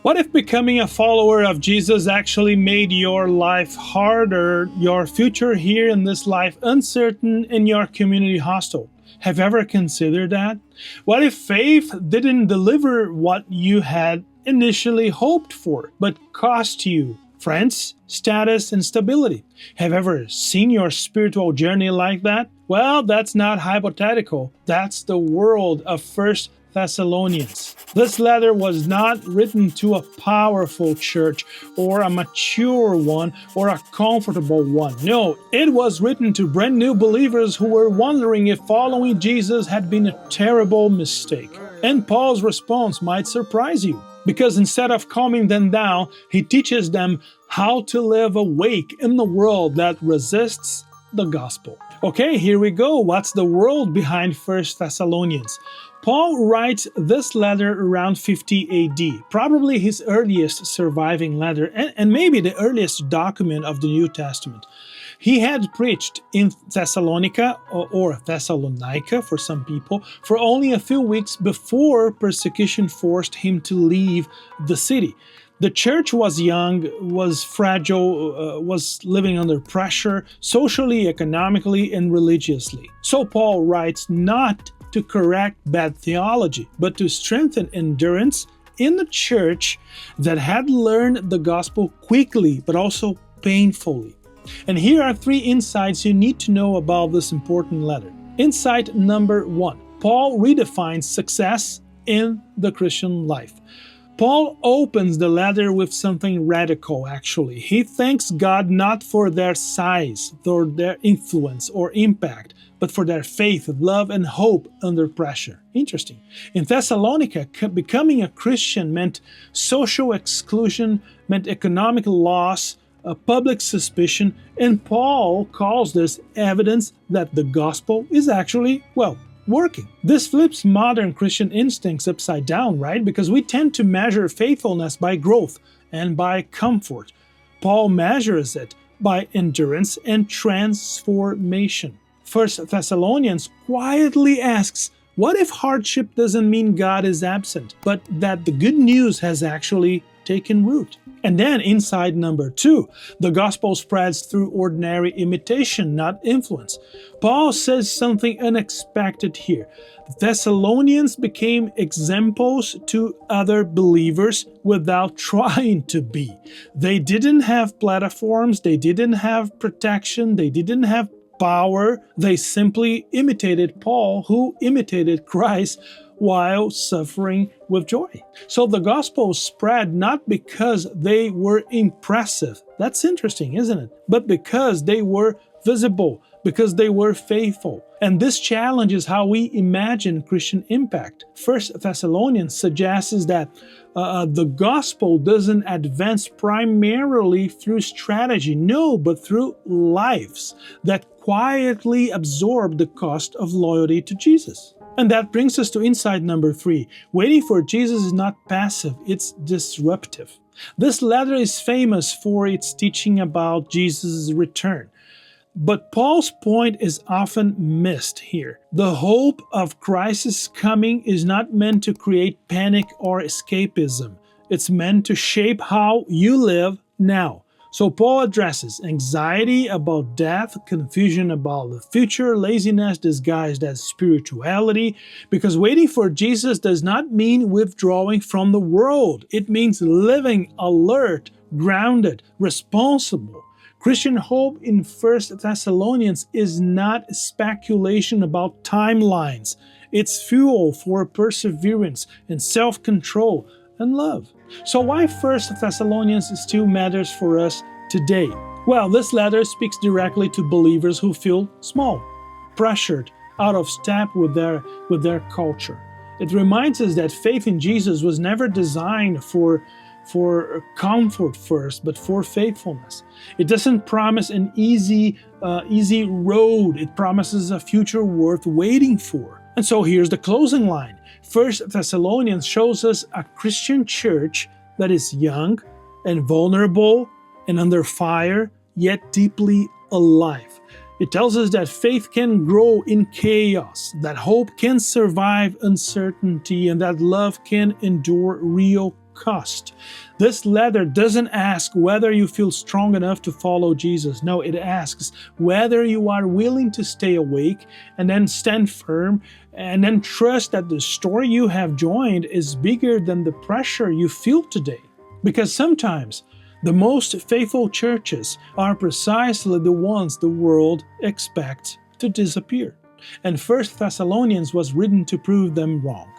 What if becoming a follower of Jesus actually made your life harder, your future here in this life uncertain, and your community hostile? Have you ever considered that? What if faith didn't deliver what you had initially hoped for, but cost you friends, status, and stability? Have you ever seen your spiritual journey like that? Well, that's not hypothetical. That's the world of 1 Thessalonians. This letter was not written to a powerful church or a mature one or a comfortable one. No, it was written to brand new believers who were wondering if following Jesus had been a terrible mistake. And Paul's response might surprise you, because instead of calming them down, he teaches them how to live awake in the world that resists the gospel. Okay, here we go. What's the world behind 1 Thessalonians? Paul writes this letter around 50 AD, probably his earliest surviving letter and maybe the earliest document of the New Testament. He had preached in Thessalonica, or Thessalonica for some people, for only a few weeks before persecution forced him to leave the city. The church was young, was fragile, was living under pressure, socially, economically, and religiously. So Paul writes not to correct bad theology, but to strengthen endurance in the church that had learned the gospel quickly, but also painfully. And here are 3 insights you need to know about this important letter. Insight number 1. Paul redefines success in the Christian life. Paul opens the letter with something radical, actually. He thanks God not for their size, or their influence or impact, but for their faith, love, and hope under pressure. Interesting. In Thessalonica, becoming a Christian meant social exclusion, meant economic loss, public suspicion, and Paul calls this evidence that the gospel is actually, working. This flips modern Christian instincts upside down, right? Because we tend to measure faithfulness by growth and by comfort. Paul measures it by endurance and transformation. 1 Thessalonians quietly asks, what if hardship doesn't mean God is absent, but that the good news has actually taken root? And then insight number 2, the gospel spreads through ordinary imitation, not influence. Paul says something unexpected here. The Thessalonians became examples to other believers without trying to be. They didn't have platforms, they didn't have protection, they didn't have power. They simply imitated Paul, who imitated Christ while suffering with joy. So the gospel spread not because they were impressive. That's interesting, isn't it? But because they were visible, because they were faithful. And this challenges how we imagine Christian impact. 1 Thessalonians suggests that the gospel doesn't advance primarily through strategy, no, but through lives that quietly absorb the cost of loyalty to Jesus. And that brings us to insight number 3. Waiting for Jesus is not passive, it's disruptive. This letter is famous for its teaching about Jesus' return. But Paul's point is often missed here. The hope of Christ's coming is not meant to create panic or escapism. It's meant to shape how you live now. So Paul addresses anxiety about death, confusion about the future, laziness disguised as spirituality, because waiting for Jesus does not mean withdrawing from the world. It means living alert, grounded, responsible. Christian hope in 1 Thessalonians is not speculation about timelines. It's fuel for perseverance and self-control and love. So why 1 Thessalonians still matters for us today? Well, this letter speaks directly to believers who feel small, pressured, out of step with their culture. It reminds us that faith in Jesus was never designed for comfort first, but for faithfulness. It doesn't promise an easy road. It promises a future worth waiting for. And so here's the closing line. 1 Thessalonians shows us a Christian church that is young and vulnerable and under fire, yet deeply alive. It tells us that faith can grow in chaos, that hope can survive uncertainty, and that love can endure real cost. This letter doesn't ask whether you feel strong enough to follow Jesus. No, it asks whether you are willing to stay awake and then stand firm and then trust that the story you have joined is bigger than the pressure you feel today. Because sometimes the most faithful churches are precisely the ones the world expects to disappear. And 1 Thessalonians was written to prove them wrong.